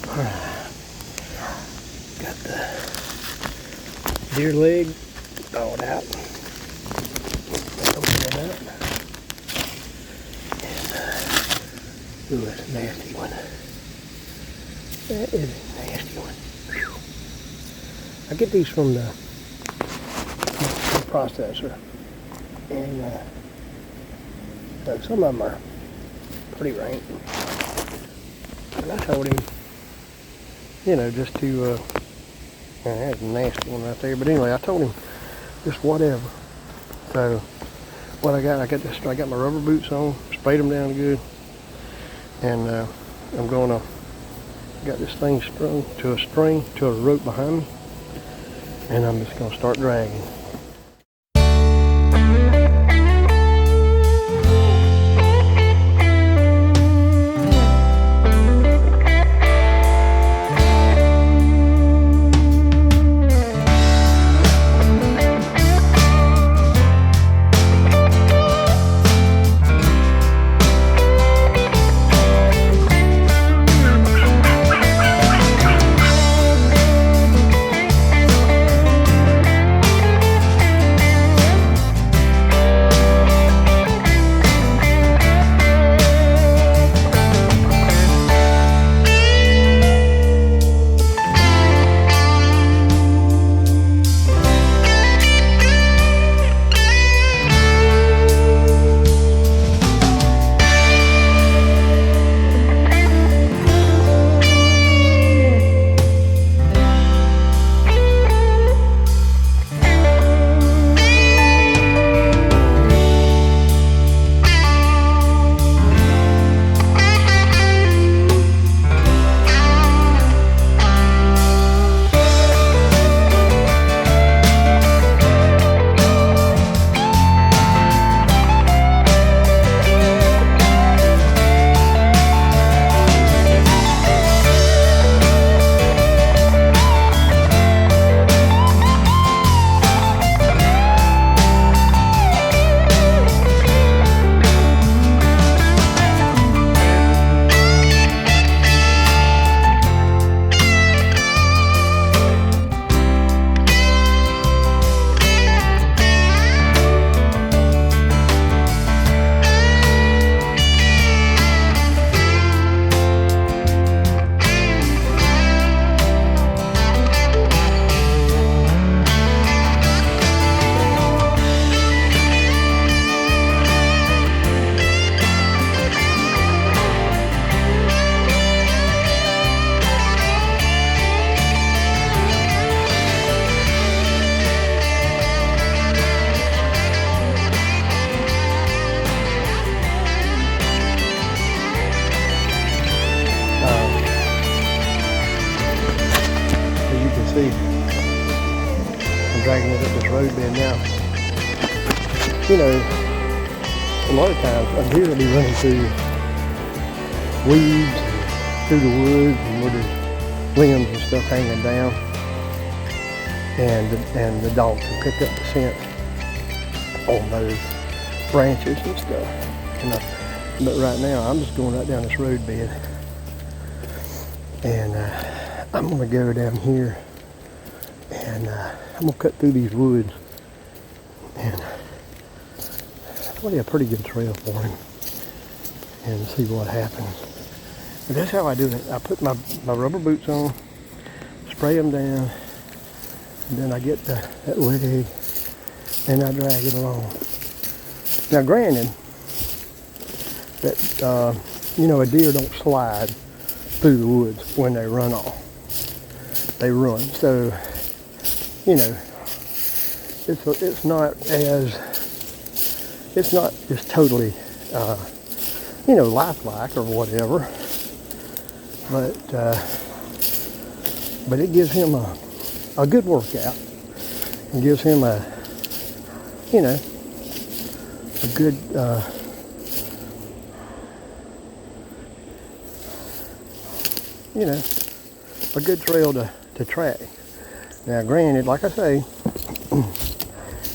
Alright. Got the deer leg thawed out. Open it up. And, ooh, that's a nasty one. That is a nasty one. Whew. I get these from the processor. And so some of them are pretty rank. And I told him, you know, just to, that's a nasty one right there. But anyway, I told him, just whatever. So, what I got my rubber boots on, sprayed them down good. And I'm gonna, got this thing strung to a string, to a rope behind me. And I'm just gonna start dragging. See, I'm dragging it up this road bed now. You know, a lot of times a deer will be running through weeds, through the woods, and where there's limbs and stuff hanging down, and the dog can pick up the scent on those branches and stuff. But right now, I'm just going right down this road bed, and I'm gonna go down here. And I'm going to cut through these woods and lay a pretty good trail for him and see what happens. But that's how I do it. I put my rubber boots on, spray them down, and then I get that leg and I drag it along. Now granted, that you know, a deer don't slide through the woods when they run off. They run. So, you know, it's not just totally, you know, lifelike or whatever, but it gives him a good workout. It gives him a, you know, a good, you know, a good trail to track. Now, granted, like I say,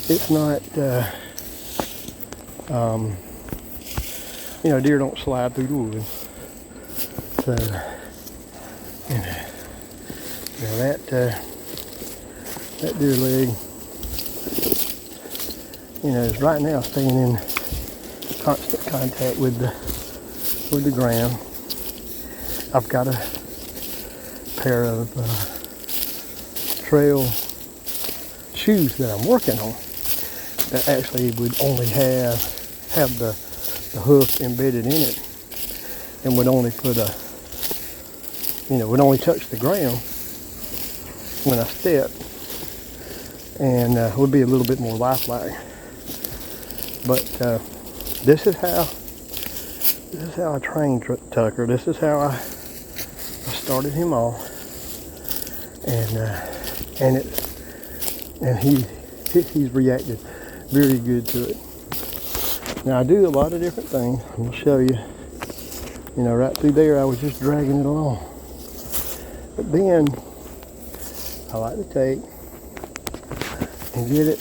it's not, you know, deer don't slide through the woods. So, And now that deer leg, is right now staying in constant contact with the ground. I've got a pair of trail shoes that I'm working on that actually would only have the hoof embedded in it, and would only put would only touch the ground when I step, and would be a little bit more lifelike. But this is how I trained Tucker. This is how I started him off, and he's reacted very good to it. Now I do a lot of different things. I'm gonna show you. Right through there, I was just dragging it along. But then I like to take and get it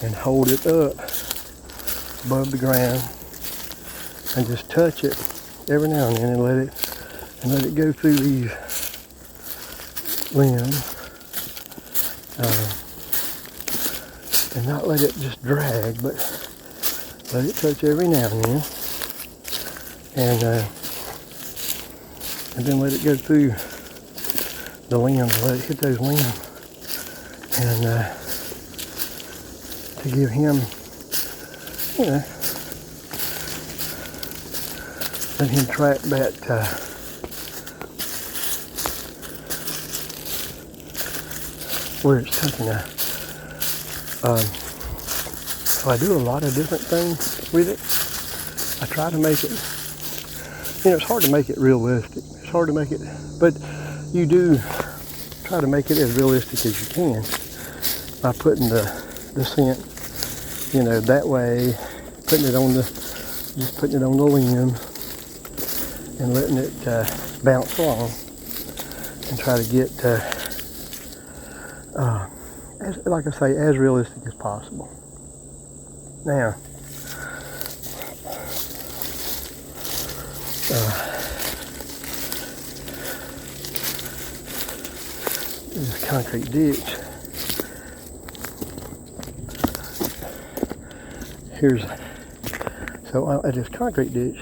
and hold it up above the ground and just touch it every now and then and let it go through these limbs, and not let it just drag, but let it touch every now and then, and then let it go through the limbs, let it hit those limbs, and to give him, let him track that where it's touching now. So I do a lot of different things with it. I try to make it, it's hard to make it realistic. It's hard to make it, but you do try to make it as realistic as you can by putting the scent, that way, putting it on the limb and letting it bounce along and try to get, like I say, as realistic as possible. Now, this is a concrete ditch. So at this concrete ditch,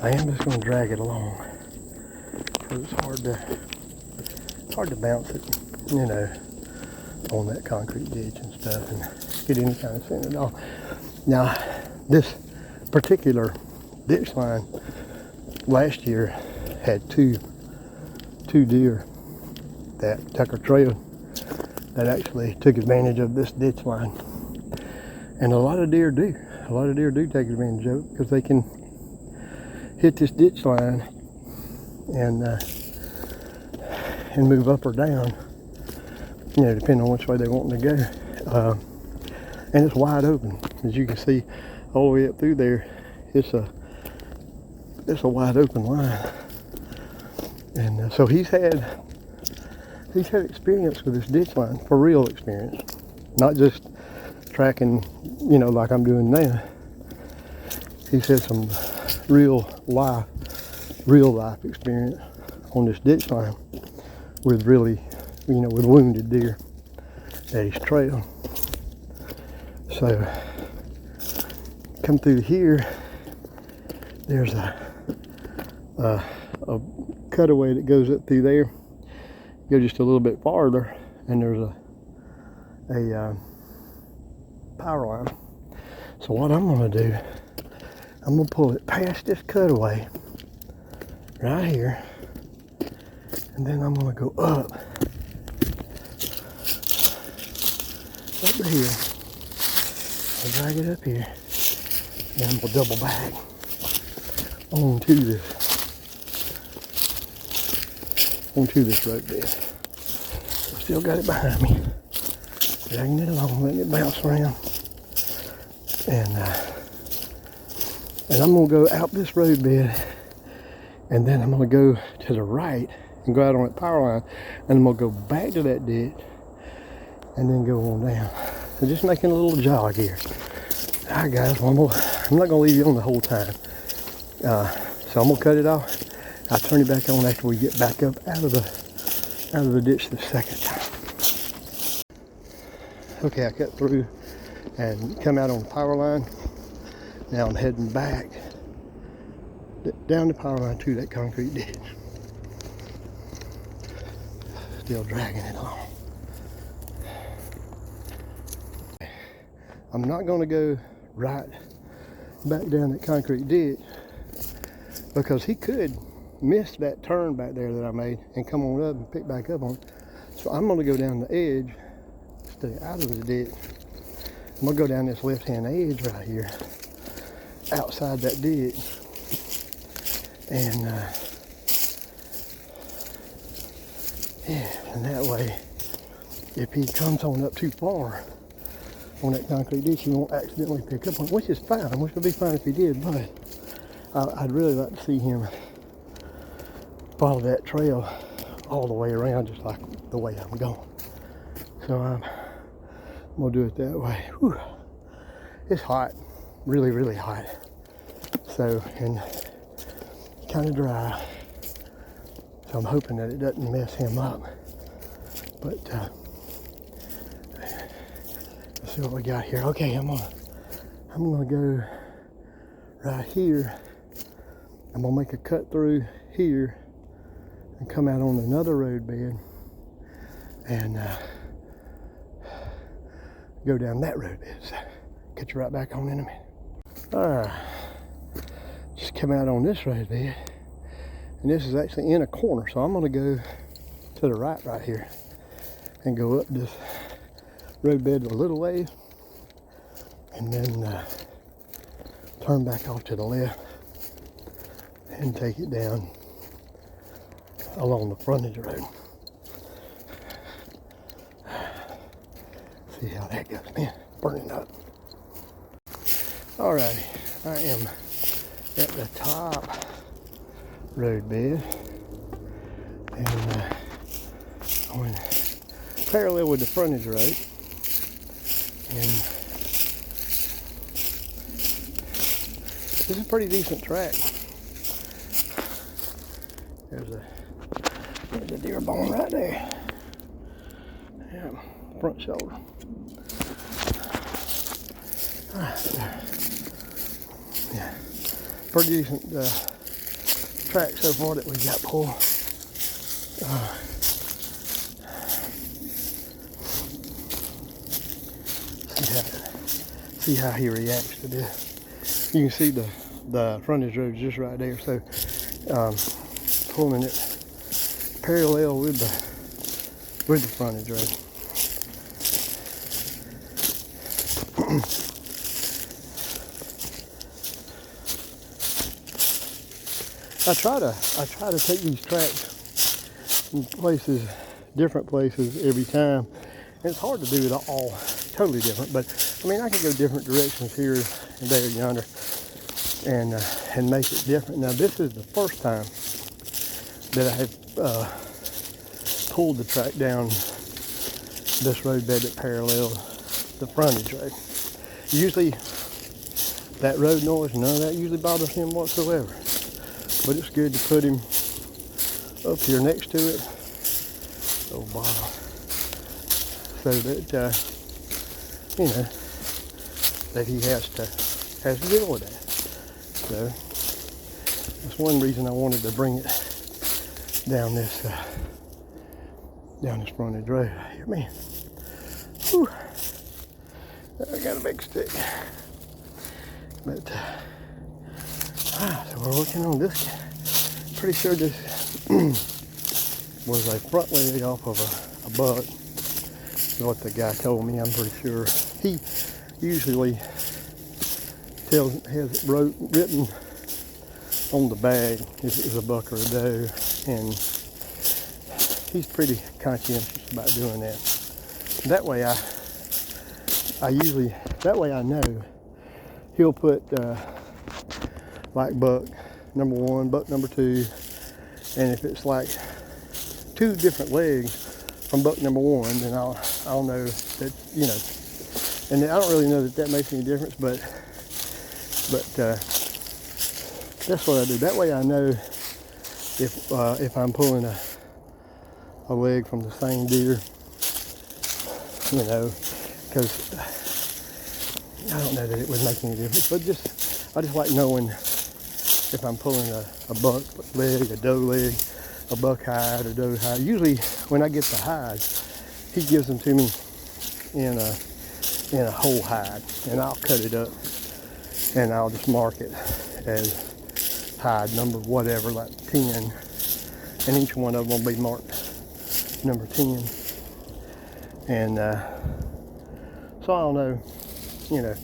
I am just going to drag it along because it's hard to bounce it, on that concrete ditch and stuff and get any kind of scent at all. Now, this particular ditch line last year had two deer that Tucker trailed that actually took advantage of this ditch line. And a lot of deer do. A lot of deer do take advantage of it because they can hit this ditch line and move up or down, depending on which way they want to go. And it's wide open, as you can see, all the way up through there. It's a wide open line, and so he's had experience with this ditch line, for real experience, not just tracking, like I'm doing now. He's had some real life experience on this ditch line with really, with wounded deer that he's trailed. So come through here, there's a cutaway that goes up through there. Go just a little bit farther, and there's a power line. So what I'm going to do, I'm going to pull it past this cutaway right here, and then I'm going to go up over here. I'll drag it up here, and then we'll double back onto this road bed. I've still got it behind me. Dragging it along, letting it bounce around. And I'm going to go out this road bed, and then I'm going to go to the right and go out on that power line, and I'm going to go back to that ditch and then go on down. So just making a little jog here. All right, guys, I'm not going to leave you on the whole time. So I'm going to cut it off, I'll turn it back on after we get back up out of the ditch the second time. Okay, I cut through and come out on the power line. Now I'm heading back down the power line to that concrete ditch. Still dragging it along. I'm not going to go right back down that concrete ditch because he could miss that turn back there that I made and come on up and pick back up on it. So I'm going to go down the edge, stay out of the ditch. I'm going to go down this left-hand edge right here, outside that ditch. And yeah, and that way, if he comes on up too far on that concrete ditch, he won't accidentally pick up on it, which is fine, which would be fine if he did, but I'd really like to see him follow that trail all the way around, just like the way I'm going. So I'm gonna do it that way. Whew. It's hot, really, really hot. So, and kind of dry. So I'm hoping that it doesn't mess him up. But let's see what we got here. Okay, I'm gonna go right here. I'm gonna make a cut through here and come out on another road bed and go down that road bed. So catch you right back on in a minute. All right, just come out on this road bed, and this is actually in a corner, so I'm gonna go to the right here and go up this road bed a little way and then turn back off to the left and take it down along the frontage road. See how that goes, man. Burning up. Alrighty, I am at the top road bed and going parallel with the frontage road, and this is a pretty decent track. There's a deer bone right there. Yeah, front shoulder. Yeah, pretty decent track so far that we got pulled. See how he reacts to this. You can see the frontage road just right there. So pulling it parallel with the frontage road. I try to take these tracks in places, different places every time. And it's hard to do it all totally different, but I mean I can go different directions here and there and yonder and make it different. Now this is the first time that I have pulled the track down this road bed that parallels the frontage road. Usually that road noise, none of that usually bothers him whatsoever. But it's good to put him up here next to it, oh bottom, so that you know that he has to deal with that. So that's one reason I wanted to bring it down this frontage road here, man. Whew. I got a big stick, but so we're working on this. Pretty sure this was a front leg off of a buck. Is what the guy told me. I'm pretty sure he usually has it written on the bag if it was a buck or a doe, and he's pretty conscientious about doing that. That way I know he'll put like buck number 1, buck number 2, and if it's like 2 different legs from buck number 1, then I'll know that, you know, and I don't really know that makes any difference, but that's what I do. That way I know if I'm pulling a leg from the same deer, you know, because I don't know that it would make any difference, but I just like knowing if I'm pulling a buck leg, a doe leg, a buck hide, or doe hide. Usually when I get the hide, he gives them to me in a whole hide, and I'll cut it up and I'll just mark it as hide number whatever, like 10, and each one of them will be marked number 10. And so I'll know, you know,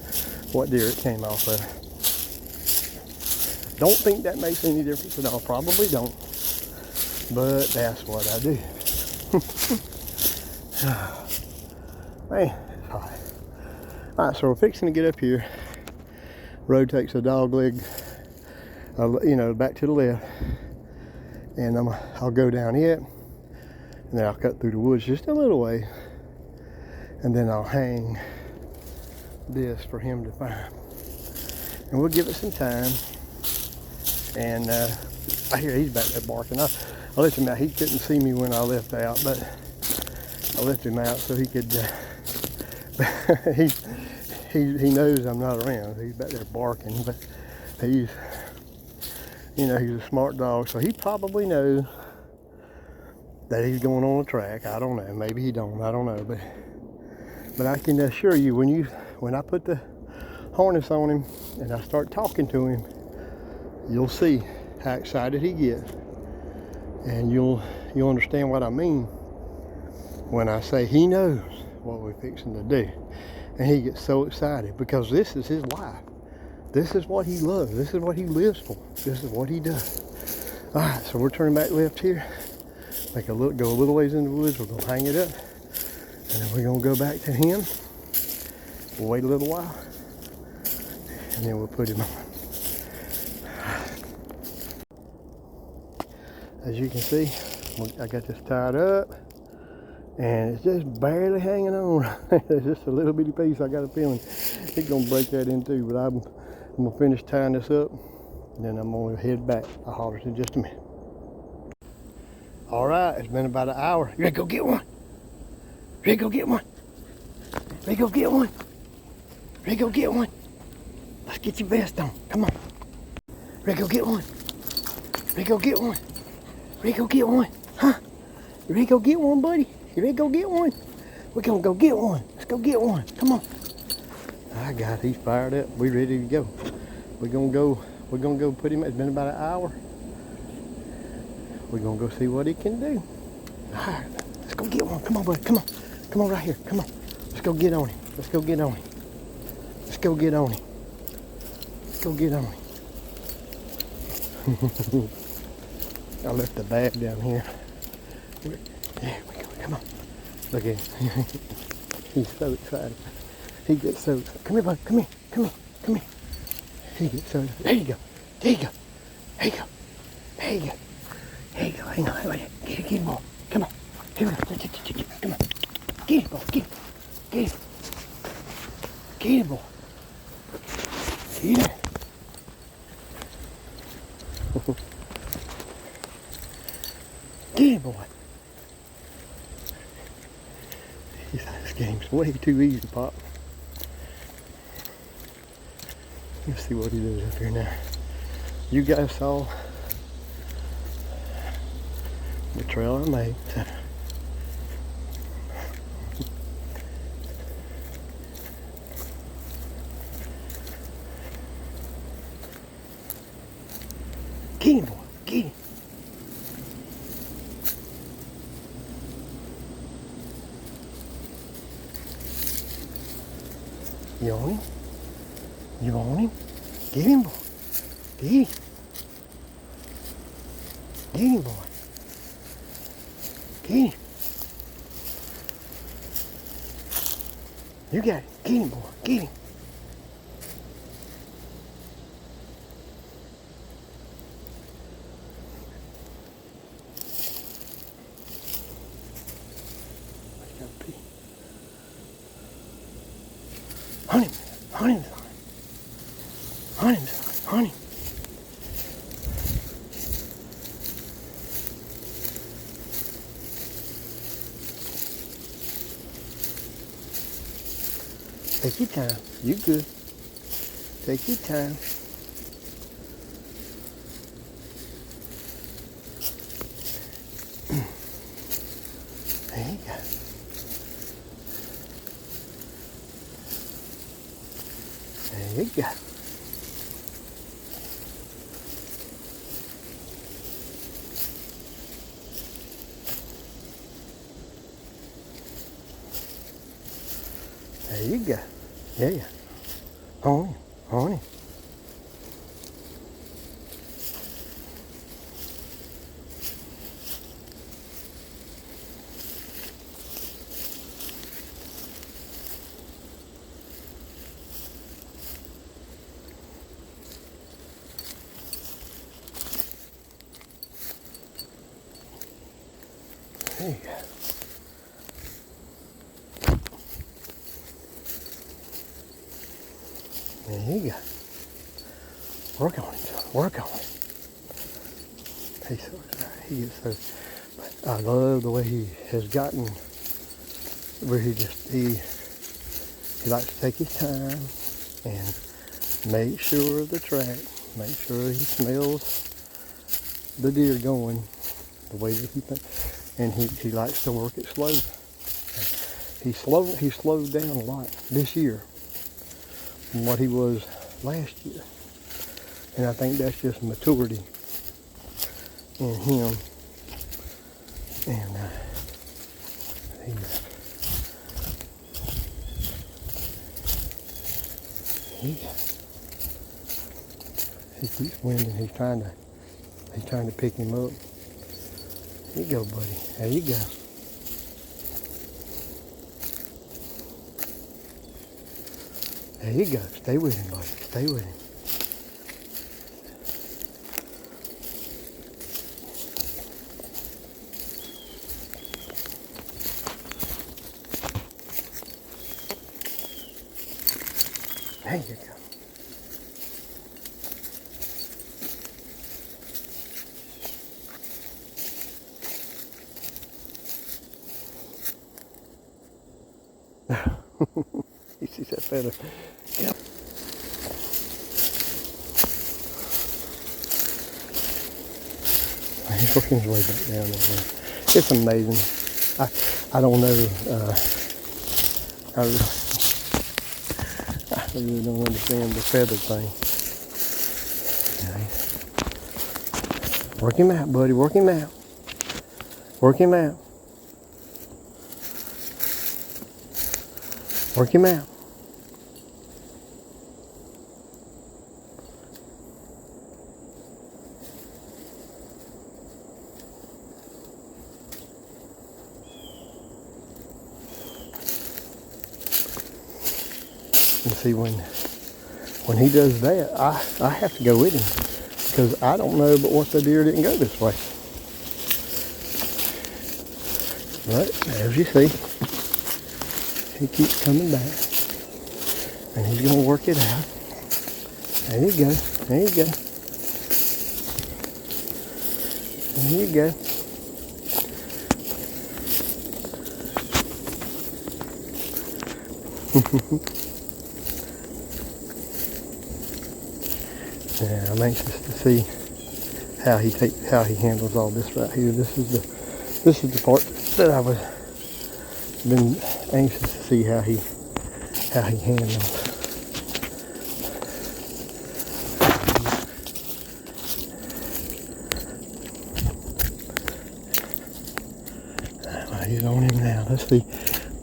what deer it came off of. Don't think that makes any difference at all. Probably don't. But that's what I do. Man, it's hot. Alright, so we're fixing to get up here. Road takes a dog leg, you know, back to the left. And I'll go down it. And then I'll cut through the woods just a little way. And then I'll hang this for him to find. And we'll give it some time. And I hear he's back there barking. I left him out. He couldn't see me when I left out, but I left him out so he could. He knows I'm not around. He's back there barking, but he's, you know, he's a smart dog, so he probably knows that he's going on a track. I don't know. Maybe he don't. I don't know, but I can assure you, when I put the harness on him and I start talking to him, you'll see how excited he gets, and you'll understand what I mean when I say he knows what we're fixing to do, and he gets so excited because this is his life. This is what he loves. This is what he lives for. This is what he does. All right, so we're turning back left here. Go a little ways in the woods. We're gonna hang it up, and then we're gonna go back to him. We'll wait a little while, and then we'll put him on. As you can see, I got this tied up, and it's just barely hanging on. It's just a little bitty piece. I got a feeling it's gonna break that in two, but I'm gonna finish tying this up, and then I'm gonna head back. I'll holler in just a minute. All right, it's been about an hour. You ready to go get one? Ready to go get one? Ready to go get one? Ready to go get one? Let's get your vest on. Come on. Ready to go get one? Ready to go get one? Ready to go get one? Huh? You ready to go get one, buddy? You ready to go get one? We're gonna go get one. Let's go get one. Come on. I got it. He's fired up. We're ready to go. We're gonna go put him. It's been about an hour. We're gonna go see what he can do. All right. Let's go get one. Come on, buddy. Come on. Come on right here. Come on. Let's go get on him. Let's go get on him. Let's go get on him. Let's go get on him. I left the bag down here. There we go. Come on. Look at him. He's so excited. He gets so excited. Come here, bud. Come here. Come here. Come here. He gets so excited. There you go. There you go. There you go. There you go. There you go. Hang on. Get him, boy. Come on. Here we go. Come on. Get him, boy. Get him. Get him. Get him, boy. Get him. Get him, boy. This game's way too easy to pop. Let's see what he does up here now. You guys saw the trail I made. Get him, boy. Get him. You on him? You on him? Get him, boy. Get him. Get him, boy. Get him. You got it. Get him, boy. Get him. Hunt him. Hunt him, son. Hunt him, son. Hunt him. Take your time. You good. Take your time. There you go. There you go. There you go. Yeah. On him. There you go. There you go. Work on it, son. Work on it. He is so. But I love the way he has gotten where he likes to take his time and make sure of the track, make sure he smells the deer going the way that he thinks, and he likes to work it slow. He slowed down a lot this year from what he was last year, and I think that's just maturity in him. And he keeps winning. He's trying to pick him up. There you go, buddy. There you go. There you go. Stay with him, buddy. Stay with him. There you go. He sees that feather. Yep. He's working his way back down there. It's amazing. I don't know. I really don't understand the feather thing. Okay. Work him out, buddy. Work him out. Work him out. Work him out. And see, when he does that, I have to go with him because I don't know but what the deer didn't go this way. But as you see, he keeps coming back, and he's going to work it out. There you go. There you go. There you go. Yeah, I'm anxious to see how he handles all this right here. This is the part that I was been anxious to see how he handles. He's on him now. Let's see.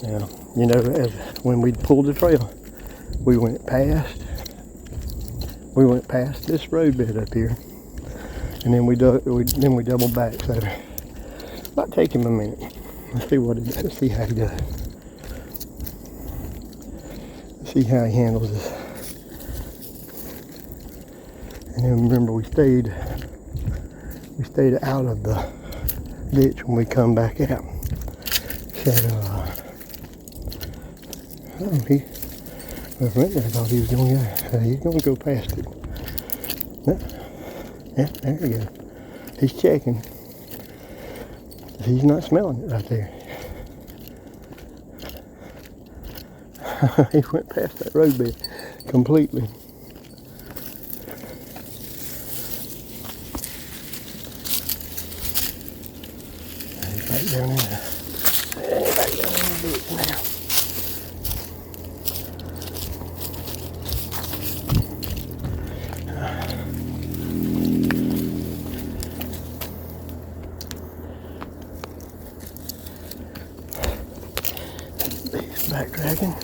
Now, you know, as when we pulled the trail, we went past this road bed up here, and then we doubled back. So it might take him a minute. Let's see how he does. Let's see how he handles this. And then remember, we stayed out of the ditch when we come back out. He I thought he was going to he's going to go past it. Yeah, there we go. He's checking. He's not smelling it right there. He went past that road bed completely. He's back down in there. He's back down in the ditch now. He's back dragging.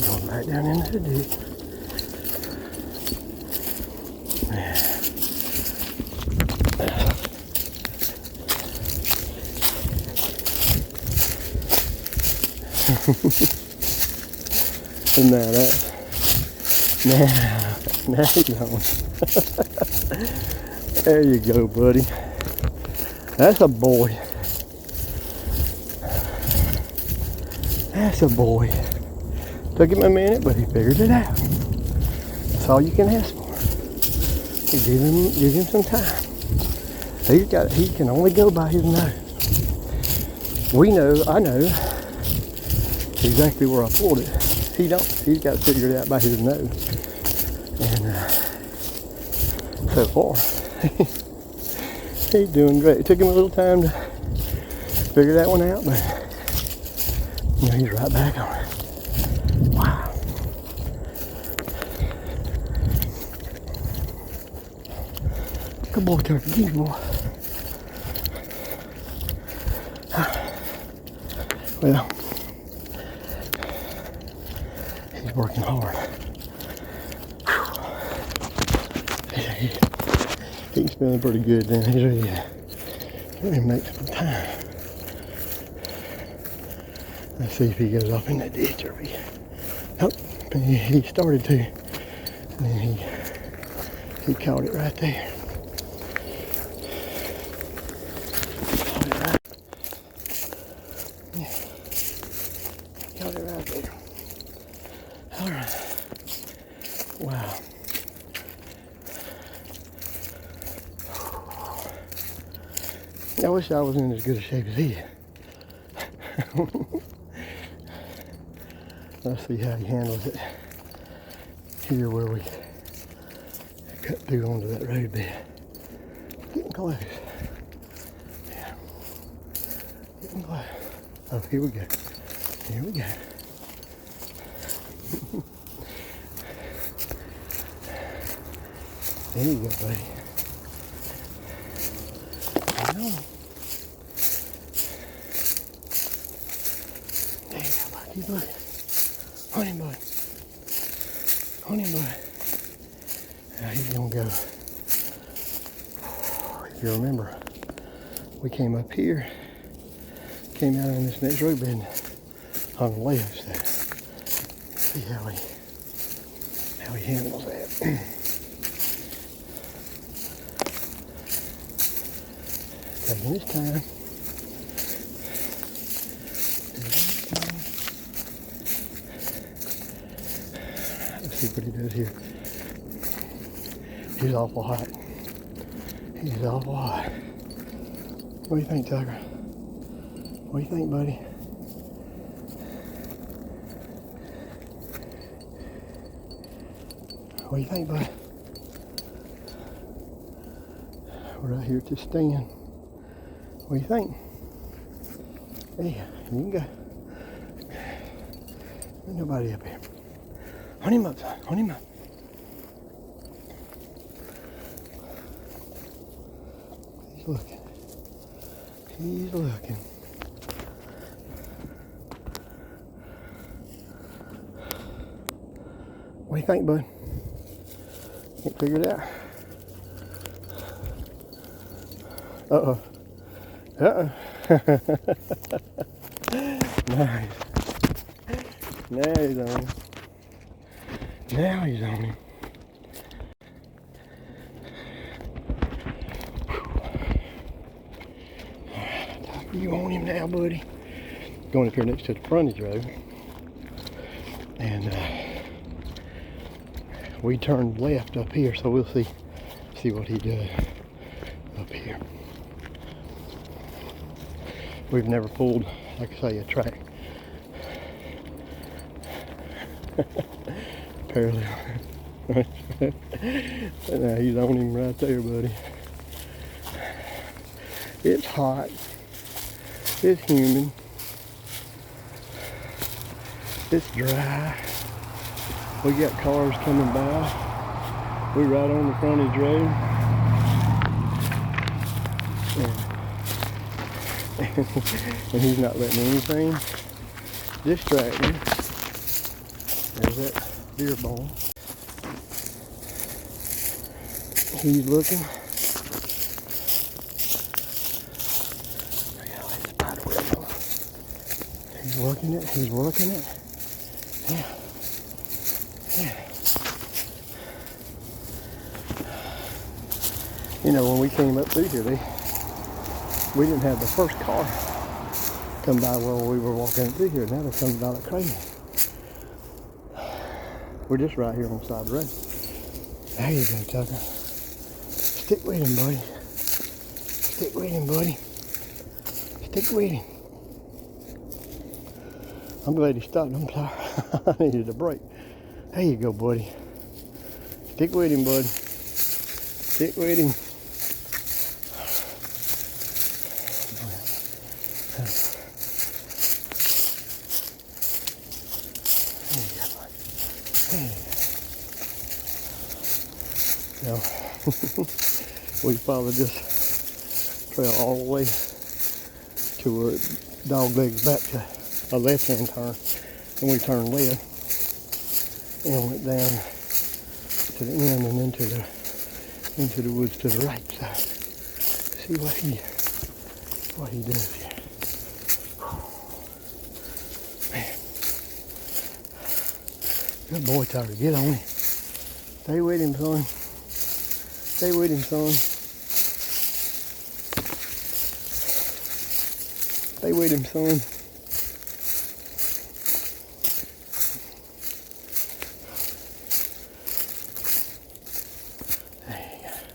Going back down into the ditch. And now he's on. There you go, buddy. That's a boy. That's a boy. Took him a minute, but he figured it out. That's all you can ask for. You give him some time. He can only go by his nose. I know exactly where I pulled it. He don't. He's got to figure it out by his nose. And so far, he's doing great. It took him a little time to figure that one out, but he's right back on it. Wow. Good boy, Turkey. Good boy. Well, he's working hard. He's feeling pretty good then. He's ready to make some time. Let's see if he goes off in that ditch or if he... Nope, he started to. And then he caught it right there. Caught it right. Yeah. Caught it right there. Alright. Wow. I wish I was in as good a shape as he is. Let's see how he handles it here where we cut through onto that road bed. Getting close. Yeah. Getting close. Oh, here we go. Here we go. There you go, buddy. There you go, buddy. Look. Honey bud. Honey bud. Now he's gonna go. If you remember, we came up here, came out on this next road bed on the left. So see how he handles that. Taking his time. Let's see what he does here. He's awful hot. He's awful hot. What do you think, Tucker? What do you think, buddy? What do you think, bud? We're right here at this stand. What do you think? Yeah, you can go. There's nobody up here. Hunt him up, son. Hunt him up. He's looking. He's looking. What do you think, bud? Can't figure it out. Uh-oh. Uh-oh. Nice. Now he's on him. Now he's on him. You on him now, buddy? Going up here next to the frontage road. And we turned left up here, so we'll see what he does up here. We've never pulled, like I say, a track Apparently. Now he's on him right there, buddy. It's hot. It's humid. It's dry. We got cars coming by. We right on the frontage road. And he's not letting anything distract me. There's that deer bone. He's looking. He's working it. He's working it. Yeah. Yeah. You know, when we came up through here, we didn't have the first car come by while we were walking through here. Now they're coming by like crazy. We're just right here on the side of the road. There you go, Tucker. Stick with him, buddy. Stick with him, buddy. Stick with him. I'm glad he stopped. I'm sorry. I needed a break. There you go, buddy. Stick with him, bud. Stick with him. Now, we followed this trail all the way to where Doglegs back to a left-hand turn, and we turned left and went down to the end and into the woods to the right side. See what he does here. Man. Good boy, Tiger. Get on him. Stay with him, son. Stay with him, son. Stay with him, son.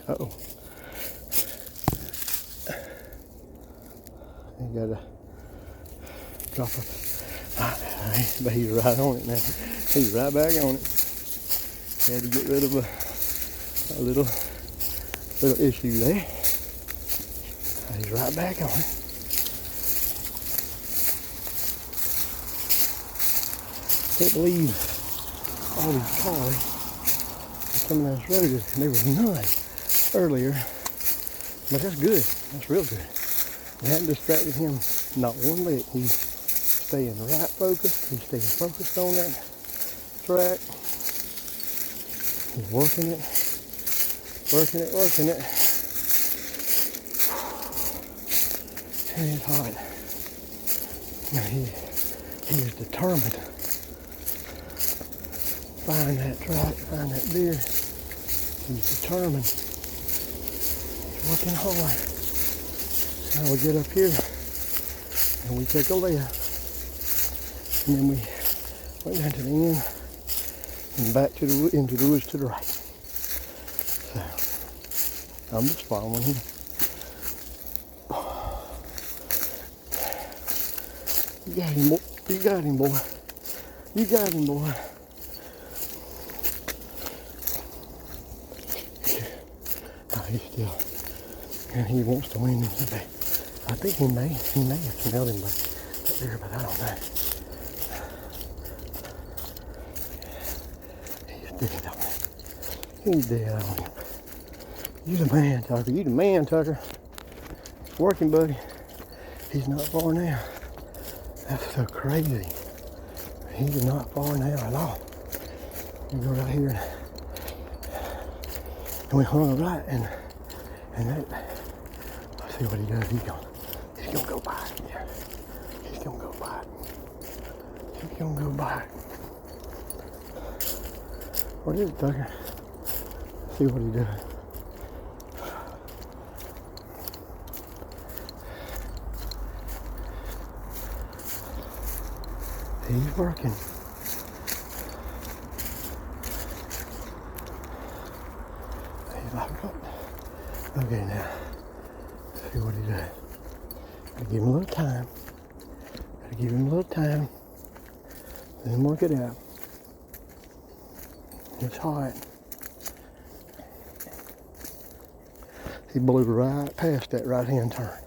Uh-oh. You gotta drop it. But he's right on it now. He's right back on it. Had to get rid of a little issue there. He's right back on it. Can't believe all these cars coming down this road, and there was none earlier, but that's good. That's real good. We hadn't distracted him not one lick. He's staying right focused. He's staying focused on that track. He's working it, working it, working it. And it's hot. He is determined. Find that track, find that deer. He's determined. He's working hard. So we get up here and we take a left. And then we went down to the end and back to into the woods to the right. So I'm just following him. You got him, boy. You got him, boy. You got him, boy. He's still, and he wants to win him today. I think he may have smelled him back there, but I don't know. He's dead on him. He's dead on him. You the man, Tucker. You the man, Tucker. Working, buddy. He's not far now. That's so crazy. He's not far now at all. You go right here. And we hung a right, and that, let's see what he does. He's gonna go by it. Yeah. He's gonna go by it. He's gonna go by it. What is it, Tucker? Let's see what he does. He's working. Okay, now, let's see what he does. Gotta give him a little time. Gotta give him a little time. Let him work it out. It's hot. He blew right past that right-hand turn.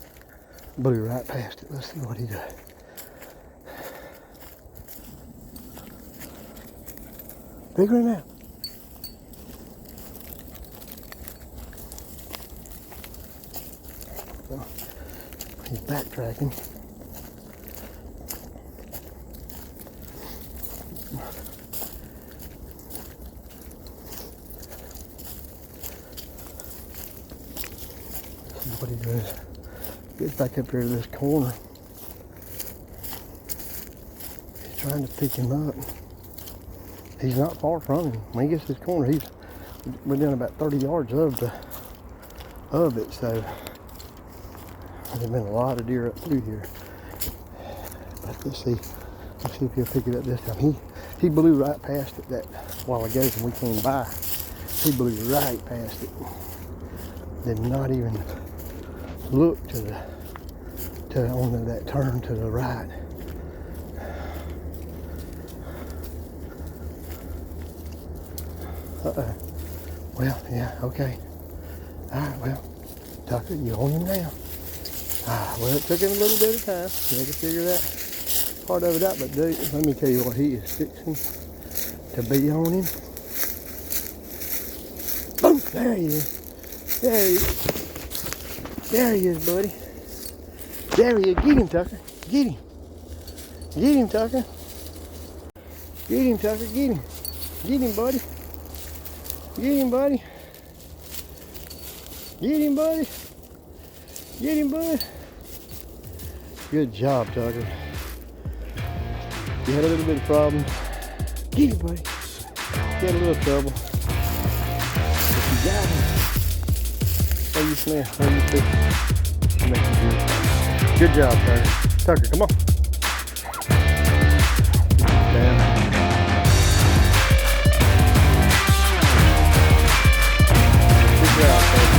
Blew right past it. Let's see what he does. Figure him out. Well, he's backtracking. See what he does. Gets back up here to this corner. He's trying to pick him up. He's not far from him. When he gets this corner, he's within about 30 yards of it. So there's been a lot of deer up through here. But let's see if he'll pick it up this time. He blew right past it that while ago when we came by. He blew right past it. Did not even look on that turn to the right. Uh-oh. Well, yeah, okay. Alright, well, Tucker, you own him now. Well, it took him a little bit of time. He had to figure that part of it out, but dude, let me tell you what, he is fixing to be on him. Boom! There he is. There he is. There he is, buddy. There he is. Get him, Tucker. Get him. Get him, Tucker. Get him, Tucker. Get him. Get him, buddy. Get him, buddy. Get him, buddy. Get him, buddy. Good job, Tucker. You had a little bit of problems. Get him, buddy. You had a little trouble. But you got him. How you smell? How you feel? Make you good. Good job, Tucker. Tucker, come on. Down. Good job, Tucker.